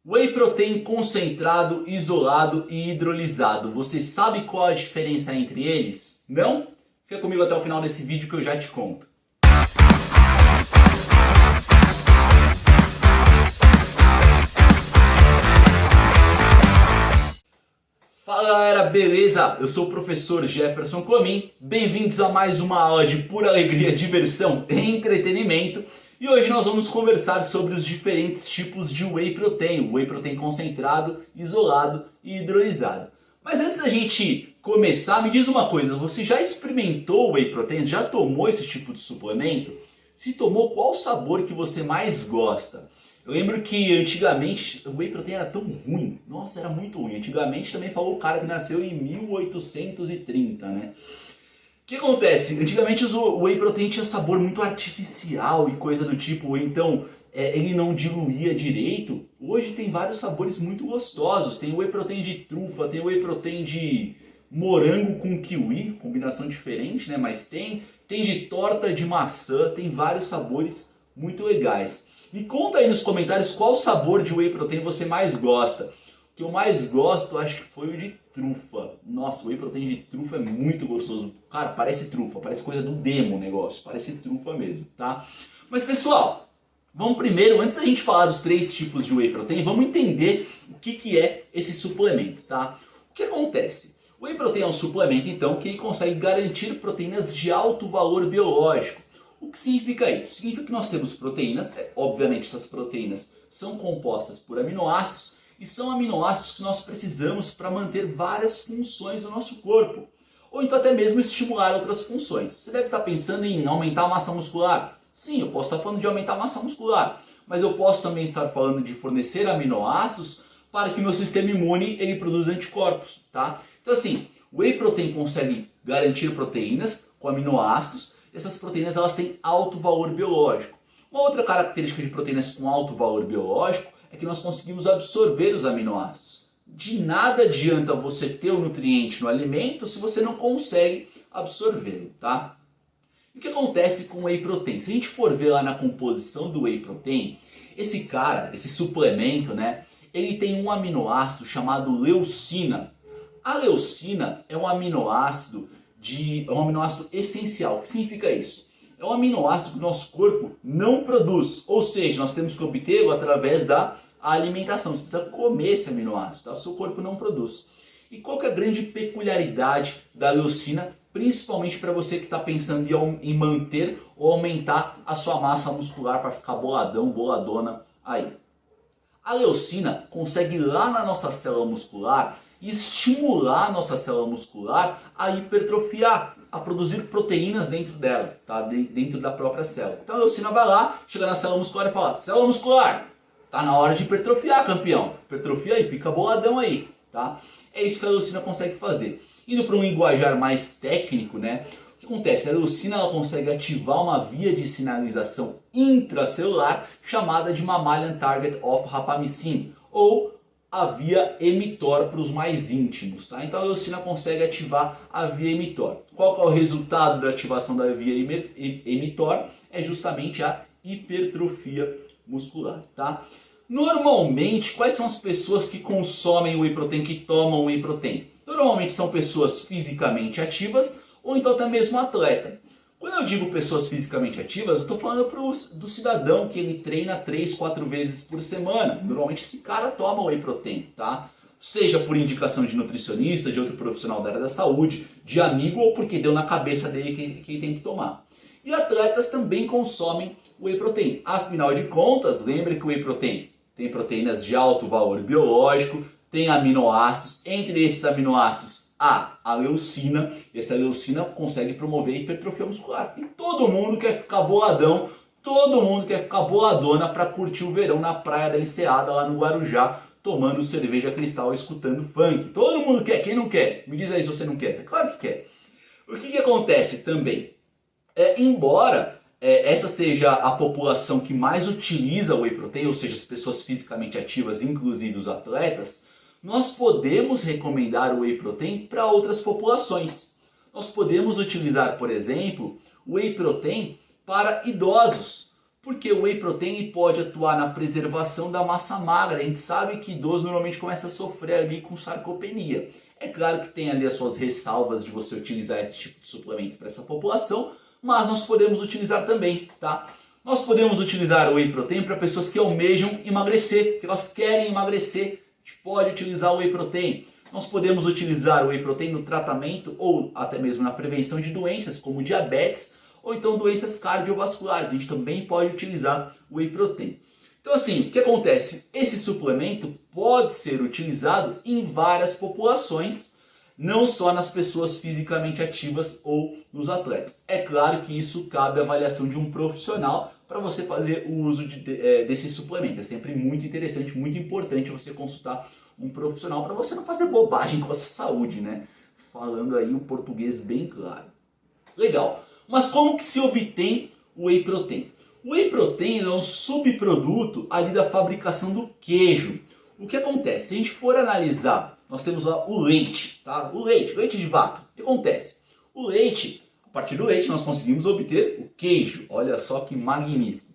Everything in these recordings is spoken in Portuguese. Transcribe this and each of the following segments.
Whey protein concentrado, isolado e hidrolisado. Você sabe qual a diferença entre eles? Não? Fica comigo até o final desse vídeo que eu já te conto. Fala galera, beleza? Eu sou o professor Jefferson Comin. Bem-vindos a mais uma aula de pura alegria, diversão e entretenimento. E hoje nós vamos conversar sobre os diferentes tipos de Whey Protein. Whey Protein concentrado, isolado e hidrolisado. Mas antes da gente começar, me diz uma coisa. Você já experimentou Whey Protein? Já tomou esse tipo de suplemento? Se tomou, qual o sabor que você mais gosta? Eu lembro que antigamente o Whey Protein era tão ruim. Nossa, era muito ruim. Antigamente também falou o cara que nasceu em 1830, né? O que acontece? Antigamente o Whey Protein tinha sabor muito artificial e coisa do tipo, então ele não diluía direito. Hoje tem vários sabores muito gostosos. Tem Whey Protein de trufa, tem Whey Protein de morango com kiwi, combinação diferente, né? Mas tem de torta de maçã, tem vários sabores muito legais. Me conta aí nos comentários qual sabor de Whey Protein você mais gosta. O que eu mais gosto, acho que foi o de trufa. Nossa, o Whey Protein de trufa é muito gostoso. Cara, parece trufa, parece coisa do demo o negócio. Parece trufa mesmo, tá? Mas pessoal, vamos primeiro, antes da gente falar dos três tipos de Whey Protein, vamos entender o que é esse suplemento, tá? O que acontece? O Whey Protein é um suplemento, então, que ele consegue garantir proteínas de alto valor biológico. O que significa isso? Significa que nós temos proteínas, obviamente essas proteínas são compostas por aminoácidos, e são aminoácidos que nós precisamos para manter várias funções do nosso corpo. Ou então até mesmo estimular outras funções. Você deve estar pensando em aumentar a massa muscular. Sim, eu posso estar falando de aumentar a massa muscular. Mas eu posso também estar falando de fornecer aminoácidos para que o meu sistema imune ele produza anticorpos. Tá? Então assim, o Whey Protein consegue garantir proteínas com aminoácidos. Essas proteínas elas têm alto valor biológico. Uma outra característica de proteínas com alto valor biológico é que nós conseguimos absorver os aminoácidos. De nada adianta você ter o nutriente no alimento se você não consegue absorvê-lo, tá? E o que acontece com o Whey Protein? Se a gente for ver lá na composição do Whey Protein, esse cara, esse suplemento, né, ele tem um aminoácido chamado leucina. A leucina é um aminoácido essencial. O que significa isso? É um aminoácido que o nosso corpo não produz, ou seja, nós temos que obtê-lo através da alimentação. Você precisa comer esse aminoácido, tá? O seu corpo não produz. E qual que é a grande peculiaridade da leucina, principalmente para você que está pensando em manter ou aumentar a sua massa muscular para ficar boladão, boladona aí? A leucina consegue ir lá na nossa célula muscular e estimular a nossa célula muscular a hipertrofiar, a produzir proteínas dentro dela, tá? Dentro da própria célula. Então a leucina vai lá, chega na célula muscular e fala: célula muscular, tá na hora de hipertrofiar, campeão. Hipertrofia aí, fica boladão aí, tá? É isso que a leucina consegue fazer. Indo para um linguajar mais técnico, né? O que acontece? A leucina ela consegue ativar uma via de sinalização intracelular chamada de Mammalian Target of Rapamycin, ou a via mTOR para os mais íntimos, tá? Então a leucina consegue ativar a via mTOR. Qual que é o resultado da ativação da via mTOR? É justamente a hipertrofia muscular, tá? Normalmente, quais são as pessoas que consomem Whey Protein, que tomam Whey Protein? Normalmente são pessoas fisicamente ativas ou então até mesmo atleta. Quando eu digo pessoas fisicamente ativas, eu estou falando do cidadão que ele treina 3, 4 vezes por semana. Normalmente esse cara toma Whey Protein, tá? Seja por indicação de nutricionista, de outro profissional da área da saúde, de amigo ou porque deu na cabeça dele que ele tem que tomar. E atletas também consomem Whey Protein. Afinal de contas, lembre que o Whey Protein tem proteínas de alto valor biológico, tem aminoácidos, entre esses aminoácidos a leucina. Essa leucina consegue promover a hipertrofia muscular. E todo mundo quer ficar boladão, todo mundo quer ficar boladona para curtir o verão na praia da Enseada, lá no Guarujá, tomando cerveja Cristal e escutando funk. Todo mundo quer, quem não quer? Me diz aí se você não quer. É claro que quer. O que acontece também? Embora essa seja a população que mais utiliza o Whey Protein, ou seja, as pessoas fisicamente ativas, inclusive os atletas, nós podemos recomendar o Whey Protein para outras populações. Nós podemos utilizar, por exemplo, o Whey Protein para idosos. Porque o whey protein pode atuar na preservação da massa magra. A gente sabe que idoso normalmente começa a sofrer ali com sarcopenia. É claro que tem ali as suas ressalvas de você utilizar esse tipo de suplemento para essa população, mas nós podemos utilizar também, tá? Nós podemos utilizar o whey protein para pessoas que almejam emagrecer, que elas querem emagrecer. A gente pode utilizar o whey protein. Nós podemos utilizar o whey protein no tratamento ou até mesmo na prevenção de doenças como diabetes ou então doenças cardiovasculares. A gente também pode utilizar o whey protein. Então assim, o que acontece? Esse suplemento pode ser utilizado em várias populações, não só nas pessoas fisicamente ativas ou nos atletas. É claro que isso cabe à avaliação de um profissional para você fazer o uso desse suplemento. É sempre muito interessante, muito importante você consultar um profissional para você não fazer bobagem com a sua saúde, né? Falando aí o português bem claro. Legal. Mas como que se obtém o whey protein? O whey protein é um subproduto ali da fabricação do queijo. O que acontece? Se a gente for analisar, nós temos lá o leite, tá? O leite de vaca. O que acontece? O leite, a partir do leite nós conseguimos obter o queijo. Olha só que magnífico.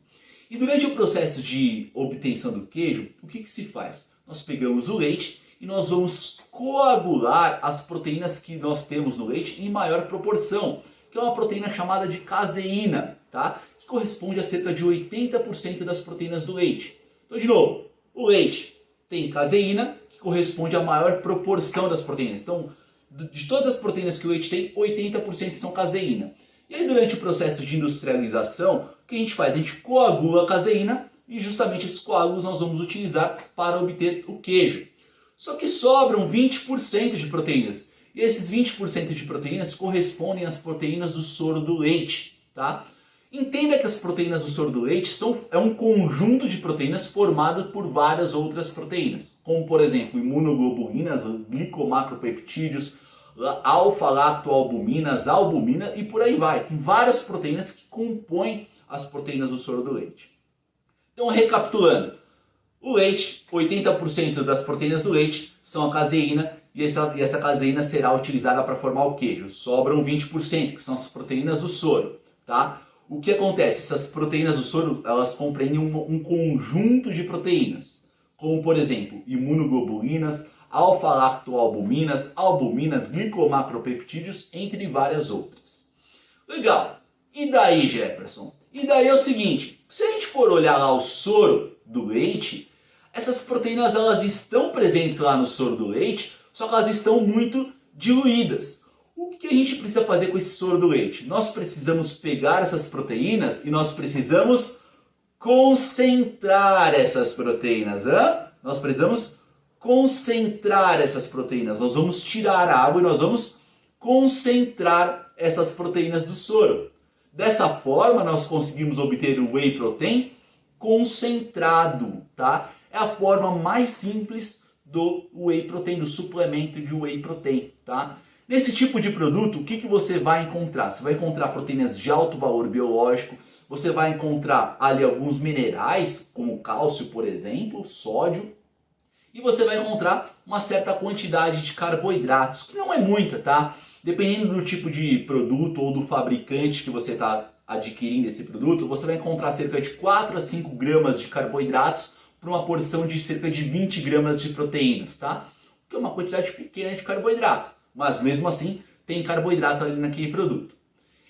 E durante o processo de obtenção do queijo, o que se faz? Nós pegamos o leite e nós vamos coagular as proteínas que nós temos no leite em maior proporção, que é uma proteína chamada de caseína, tá? Que corresponde a cerca de 80% das proteínas do leite. Então, de novo, o leite tem caseína, que corresponde à maior proporção das proteínas. Então, de todas as proteínas que o leite tem, 80% são caseína. E aí, durante o processo de industrialização, o que a gente faz? A gente coagula a caseína e justamente esses coágulos nós vamos utilizar para obter o queijo. Só que sobram 20% de proteínas. E esses 20% de proteínas correspondem às proteínas do soro do leite, tá? Entenda que as proteínas do soro do leite é um conjunto de proteínas formado por várias outras proteínas, como por exemplo imunoglobulinas, glicomacropeptídeos, alfa-lactoalbuminas, albumina e por aí vai. Tem várias proteínas que compõem as proteínas do soro do leite. Então, recapitulando, o leite, 80% das proteínas do leite são a caseína, e essa caseína será utilizada para formar o queijo. Sobram 20%, que são as proteínas do soro, tá? O que acontece? Essas proteínas do soro, elas compreendem um conjunto de proteínas, como por exemplo, imunoglobulinas, alfa-lactoalbuminas, albuminas, glicomacropeptídeos, entre várias outras. Legal. E daí, Jefferson? E daí é o seguinte, se a gente for olhar lá o soro do leite, essas proteínas elas estão presentes lá no soro do leite, só que elas estão muito diluídas. O que a gente precisa fazer com esse soro do leite? Nós precisamos pegar essas proteínas e nós precisamos concentrar essas proteínas. Nós precisamos concentrar essas proteínas. Nós vamos tirar a água e nós vamos concentrar essas proteínas do soro. Dessa forma, nós conseguimos obter o whey protein concentrado, tá? É a forma mais simples do whey protein, do suplemento de whey protein, tá? Nesse tipo de produto, o que você vai encontrar? Você vai encontrar proteínas de alto valor biológico, você vai encontrar ali alguns minerais, como cálcio, por exemplo, sódio, e você vai encontrar uma certa quantidade de carboidratos, que não é muita, tá? Dependendo do tipo de produto ou do fabricante que você está adquirindo esse produto, você vai encontrar cerca de 4 a 5 gramas de carboidratos para uma porção de cerca de 20 gramas de proteínas, tá? Que é uma quantidade pequena de carboidrato, mas mesmo assim tem carboidrato ali naquele produto.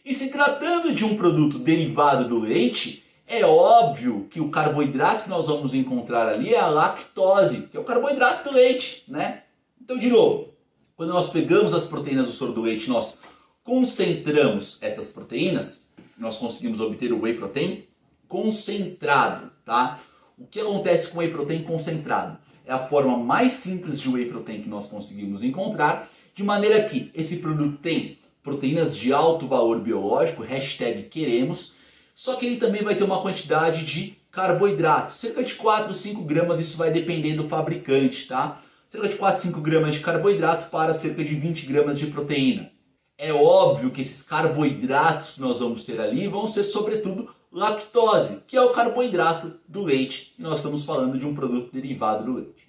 E se tratando de um produto derivado do leite, é óbvio que o carboidrato que nós vamos encontrar ali é a lactose, que é o carboidrato do leite, né? Então, de novo, quando nós pegamos as proteínas do soro do leite, nós concentramos essas proteínas, nós conseguimos obter o whey protein concentrado, tá? O que acontece com o whey protein concentrado? É a forma mais simples de whey protein que nós conseguimos encontrar, de maneira que esse produto tem proteínas de alto valor biológico, hashtag queremos, só que ele também vai ter uma quantidade de carboidratos, cerca de 4 ou 5 gramas, isso vai depender do fabricante, tá? Cerca de 4 a 5 gramas de carboidrato para cerca de 20 gramas de proteína. É óbvio que esses carboidratos que nós vamos ter ali vão ser sobretudo lactose, que é o carboidrato do leite, e nós estamos falando de um produto derivado do leite.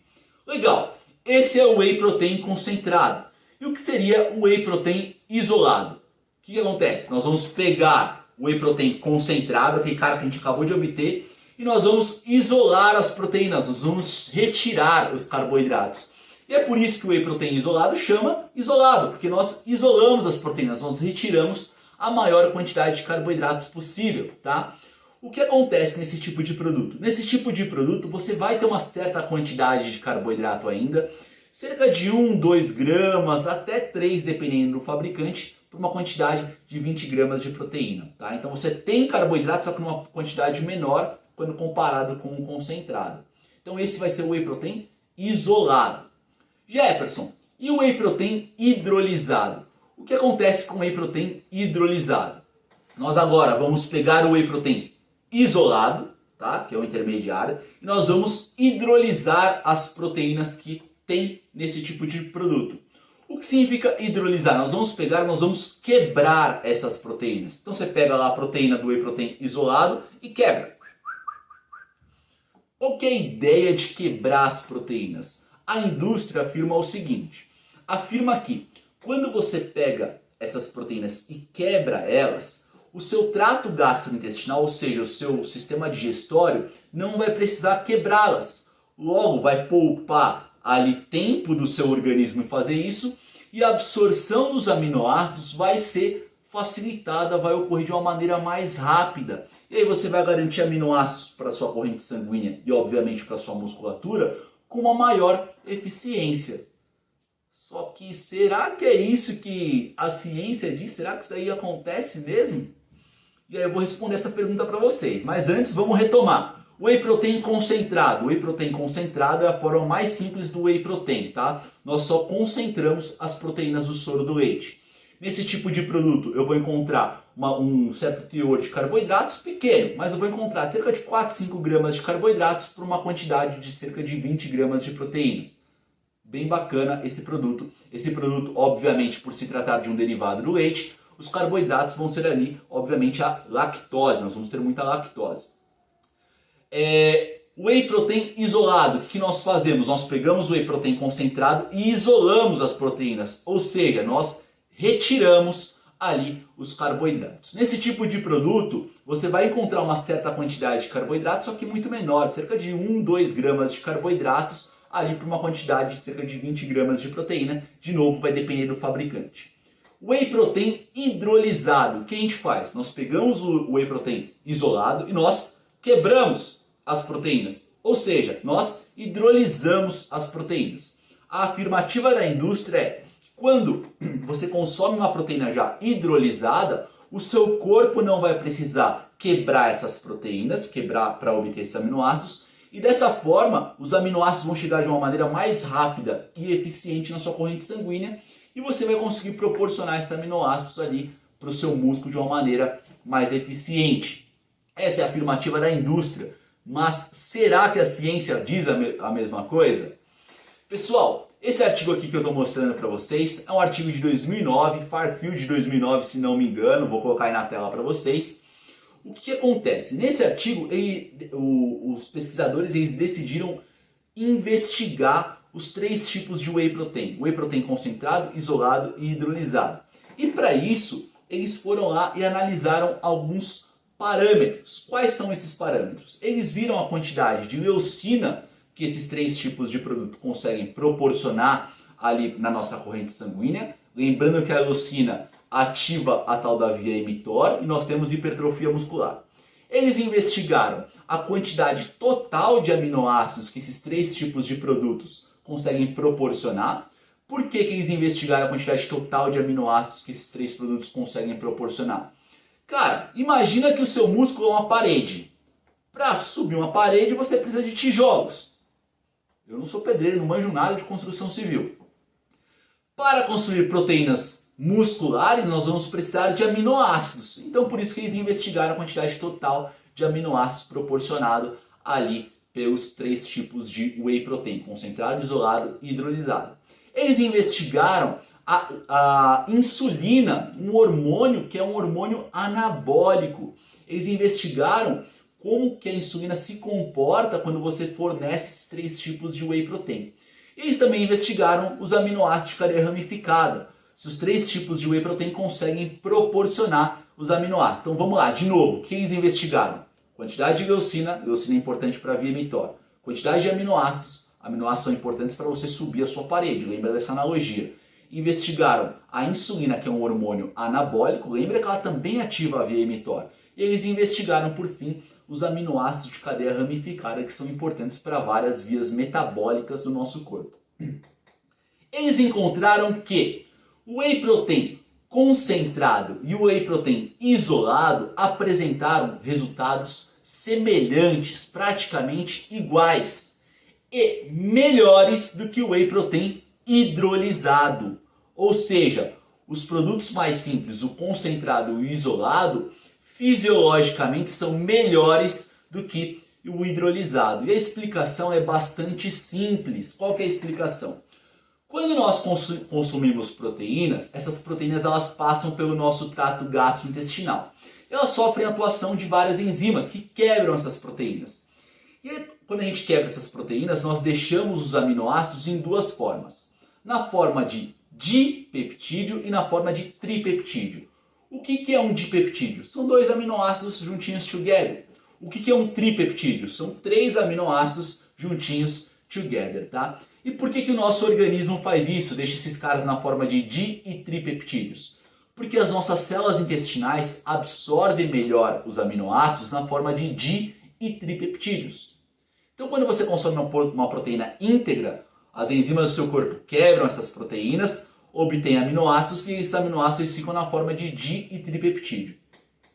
Legal, esse é o whey protein concentrado. E o que seria o whey protein isolado? O que acontece? Nós vamos pegar whey protein concentrado, aquele cara que a gente acabou de obter, e nós vamos isolar as proteínas, nós vamos retirar os carboidratos. E é por isso que o whey protein isolado chama isolado, porque nós isolamos as proteínas, nós retiramos a maior quantidade de carboidratos possível, tá? O que acontece nesse tipo de produto? Nesse tipo de produto você vai ter uma certa quantidade de carboidrato ainda, cerca de 1, 2 gramas, até 3, dependendo do fabricante, por uma quantidade de 20 gramas de proteína, tá? Então você tem carboidrato, só que numa quantidade menor quando comparado com um concentrado. Então esse vai ser o whey protein isolado. Jefferson, e o whey protein hidrolisado? O que acontece com o whey protein hidrolisado? Nós agora vamos pegar o whey protein isolado, tá? Que é o intermediário, e nós vamos hidrolisar as proteínas que tem nesse tipo de produto. O que significa hidrolisar? Nós vamos quebrar essas proteínas. Então você pega lá a proteína do whey protein isolado e quebra. Qual que é a ideia de quebrar as proteínas? A indústria afirma o seguinte, afirma que quando você pega essas proteínas e quebra elas, o seu trato gastrointestinal, ou seja, o seu sistema digestório, não vai precisar quebrá-las. Logo, vai poupar ali tempo do seu organismo em fazer isso e a absorção dos aminoácidos vai ser facilitada, vai ocorrer de uma maneira mais rápida. E aí você vai garantir aminoácidos para a sua corrente sanguínea e obviamente para a sua musculatura com uma maior eficiência. Só que será que é isso que a ciência diz? Será que isso aí acontece mesmo? E aí eu vou responder essa pergunta para vocês. Mas antes vamos retomar. Whey protein concentrado. O whey protein concentrado é a forma mais simples do whey protein, tá? Nós só concentramos as proteínas do soro do leite. Nesse tipo de produto eu vou encontrar um certo teor de carboidratos pequeno, mas eu vou encontrar cerca de 4, 5 gramas de carboidratos por uma quantidade de cerca de 20 gramas de proteínas. Bem bacana esse produto. Esse produto, obviamente, por se tratar de um derivado do leite, os carboidratos vão ser ali, obviamente, a lactose. Nós vamos ter muita lactose. Whey protein isolado, o que nós fazemos? Nós pegamos o whey protein concentrado e isolamos as proteínas, ou seja, nós retiramos ali os carboidratos. Nesse tipo de produto, você vai encontrar uma certa quantidade de carboidratos, só que muito menor, cerca de 1, 2 gramas de carboidratos, ali por uma quantidade de cerca de 20 gramas de proteína. De novo, vai depender do fabricante. Whey protein hidrolisado, o que a gente faz? Nós pegamos o whey protein isolado e nós quebramos as proteínas, ou seja, nós hidrolisamos as proteínas. A afirmativa da indústria é que quando você consome uma proteína já hidrolisada, o seu corpo não vai precisar quebrar essas proteínas, quebrar para obter esses aminoácidos, e dessa forma os aminoácidos vão chegar de uma maneira mais rápida e eficiente na sua corrente sanguínea, e você vai conseguir proporcionar esses aminoácidos ali para o seu músculo de uma maneira mais eficiente. Essa é a afirmativa da indústria. Mas será que a ciência diz a mesma coisa? Pessoal, esse artigo aqui que eu estou mostrando para vocês é um artigo de 2009, Farfield de 2009, se não me engano, vou colocar aí na tela para vocês. O que acontece? Nesse artigo, os pesquisadores decidiram investigar os 3 tipos de whey protein. Whey protein concentrado, isolado e hidrolisado. E para isso, eles foram lá e analisaram alguns parâmetros. Quais são esses parâmetros? Eles viram a quantidade de leucina que esses 3 tipos de produto conseguem proporcionar ali na nossa corrente sanguínea. Lembrando que a leucina ativa a tal da via mTOR e nós temos hipertrofia muscular. Eles investigaram a quantidade total de aminoácidos que esses 3 tipos de produtos conseguem proporcionar. Por que eles investigaram a quantidade total de aminoácidos que esses 3 produtos conseguem proporcionar? Cara, imagina que o seu músculo é uma parede. Para subir uma parede você precisa de tijolos. Eu não sou pedreiro, não manjo nada de construção civil. Para construir proteínas musculares nós vamos precisar de aminoácidos. Então por isso que eles investigaram a quantidade total de aminoácidos proporcionado ali pelos 3 tipos de whey protein, concentrado, isolado e hidrolisado. Eles investigaram a insulina, um hormônio que é um hormônio anabólico. Eles investigaram como que a insulina se comporta quando você fornece esses 3 tipos de whey protein. Eles também investigaram os aminoácidos de cadeia ramificada. Se os 3 tipos de whey protein conseguem proporcionar os aminoácidos. Então vamos lá, de novo, o que eles investigaram? Quantidade de leucina, leucina é importante para a via mTOR. Quantidade de aminoácidos, aminoácidos são importantes para você subir a sua parede, lembra dessa analogia. Investigaram a insulina, que é um hormônio anabólico, lembra que ela também ativa a via mTOR. E eles investigaram, por fim, os aminoácidos de cadeia ramificada, que são importantes para várias vias metabólicas do nosso corpo. Eles encontraram que o whey protein concentrado e o whey protein isolado apresentaram resultados semelhantes, praticamente iguais e melhores do que o whey protein hidrolisado. Ou seja, os produtos mais simples, o concentrado e o isolado, fisiologicamente são melhores do que o hidrolisado. E a explicação é bastante simples. Qual que é a explicação? Quando nós consumimos proteínas, essas proteínas elas passam pelo nosso trato gastrointestinal. Elas sofrem a atuação de várias enzimas que quebram essas proteínas. E aí, quando a gente quebra essas proteínas, nós deixamos os aminoácidos em duas formas. Na forma de dipeptídeo e na forma de tripeptídeo. O que é um dipeptídeo? São dois aminoácidos juntinhos together. O que é um tripeptídeo? São três aminoácidos juntinhos together, tá? E por que o nosso organismo faz isso? Deixa esses caras na forma de di e tripeptídeos. Porque as nossas células intestinais absorvem melhor os aminoácidos na forma de di e tripeptídeos. Então quando você consome uma proteína íntegra, as enzimas do seu corpo quebram essas proteínas, obtêm aminoácidos e esses aminoácidos ficam na forma de di e tripeptídeo.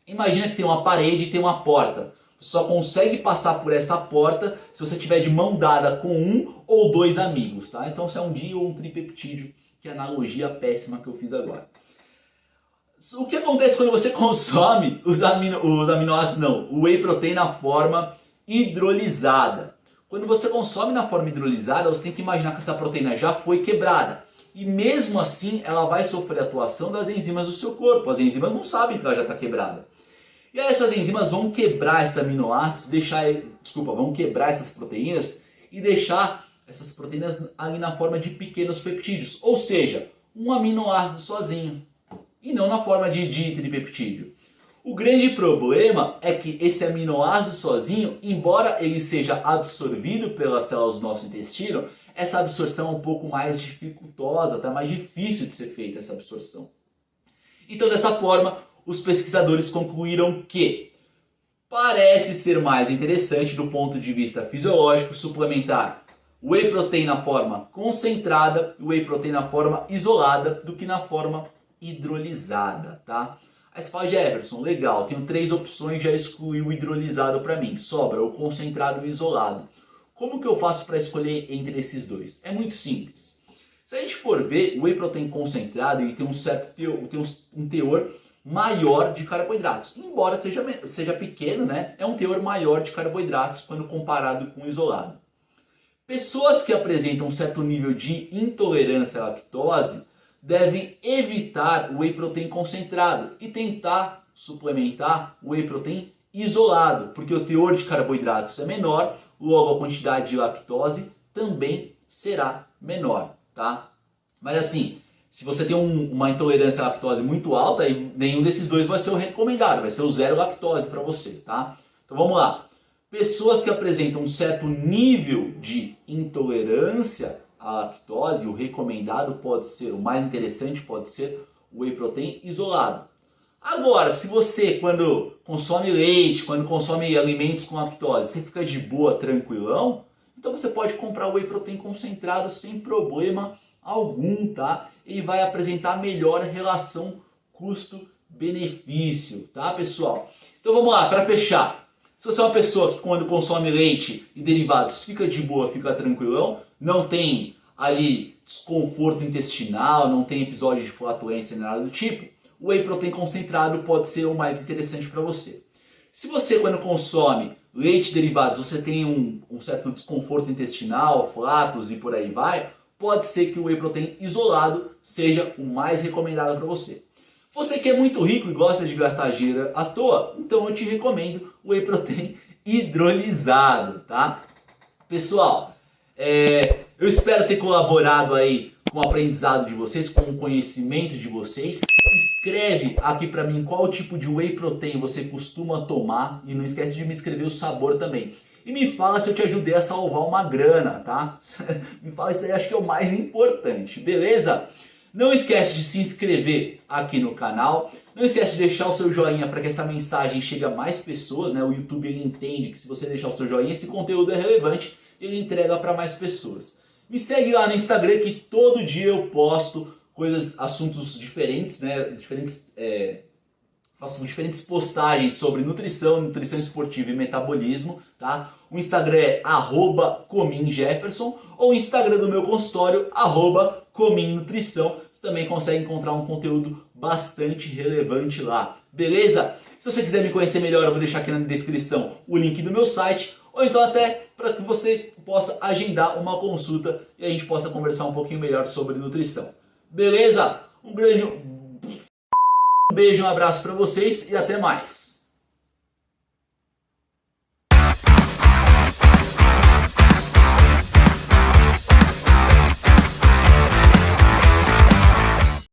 Imagina que tem uma parede e tem uma porta. Você só consegue passar por essa porta se você tiver de mão dada com um ou dois amigos, tá? Então se é um di ou um tripeptídeo, que é a analogia péssima que eu fiz agora. O que acontece quando você consome os aminoácidos? Não, o whey protein na forma hidrolisada. Quando você consome na forma hidrolisada, você tem que imaginar que essa proteína já foi quebrada. E mesmo assim, ela vai sofrer a atuação das enzimas do seu corpo. As enzimas não sabem que ela já está quebrada. E aí essas enzimas vão quebrar esses aminoácidos, vão quebrar essas proteínas e deixar essas proteínas ali na forma de pequenos peptídeos. Ou seja, um aminoácido sozinho. E não na forma de ditripeptídeo. O grande problema é que esse aminoácido sozinho, embora ele seja absorvido pelas células do nosso intestino, essa absorção é um pouco mais dificultosa, está mais difícil de ser feita essa absorção. Então dessa forma, os pesquisadores concluíram que parece ser mais interessante do ponto de vista fisiológico suplementar o whey protein na forma concentrada e o whey protein na forma isolada do que na forma hidrolisada, tá? Aí você fala, Jefferson, legal, tenho três opções, já excluí o hidrolisado para mim, sobra o concentrado e o isolado. Como que eu faço para escolher entre esses dois? É muito simples. Se a gente for ver, o whey protein concentrado ele tem um teor maior de carboidratos. Embora seja pequeno, né? É um teor maior de carboidratos quando comparado com o isolado. Pessoas que apresentam um certo nível de intolerância à lactose devem evitar o whey protein concentrado e tentar suplementar o whey protein isolado, porque o teor de carboidratos é menor, logo a quantidade de lactose também será menor, tá? Mas assim, se você tem uma intolerância à lactose muito alta, aí nenhum desses dois vai ser o recomendado, vai ser o zero lactose para você, tá? Então vamos lá. Pessoas que apresentam um certo nível de intolerância à lactose, o recomendado pode ser, o mais interessante pode ser o whey protein isolado. Agora, se você, quando consome leite, quando consome alimentos com lactose, você fica de boa, tranquilão, então você pode comprar o whey protein concentrado sem problema algum, tá? Ele vai apresentar melhor relação custo-benefício, tá, pessoal? Então vamos lá, para fechar. Se você é uma pessoa que quando consome leite e derivados fica de boa, fica tranquilão, não tem ali desconforto intestinal, não tem episódio de flatulência, nada do tipo, o whey protein concentrado pode ser o mais interessante para você. Se você, quando consome leite e derivados, você tem um certo desconforto intestinal, flatos e por aí vai, pode ser que o whey protein isolado seja o mais recomendado para você. Você que é muito rico e gosta de gastar dinheiro à toa, então eu te recomendo o whey protein hidrolisado, tá? Pessoal, Eu espero ter colaborado aí com o aprendizado de vocês, com o conhecimento de vocês. Escreve aqui pra mim qual tipo de whey protein você costuma tomar e não esquece de me escrever o sabor também. E me fala se eu te ajudei a salvar uma grana, tá? Me fala isso aí, acho que é o mais importante, beleza? Não esquece de se inscrever aqui no canal. Não esquece de deixar o seu joinha para que essa mensagem chegue a mais pessoas, né? O YouTube ele entende que se você deixar o seu joinha, esse conteúdo é relevante e ele entrega para mais pessoas. Me segue lá no Instagram que todo dia eu posto coisas, assuntos diferentes, né? Faço diferentes postagens sobre nutrição, nutrição esportiva e metabolismo, tá? O Instagram é @cominjefferson ou o Instagram do meu consultório @cominnutrição. Você também consegue encontrar um conteúdo bastante relevante lá, beleza? Se você quiser me conhecer melhor, eu vou deixar aqui na descrição o link do meu site, ou então até para que você possa agendar uma consulta e a gente possa conversar um pouquinho melhor sobre nutrição. Beleza? Um beijo, um abraço para vocês e até mais.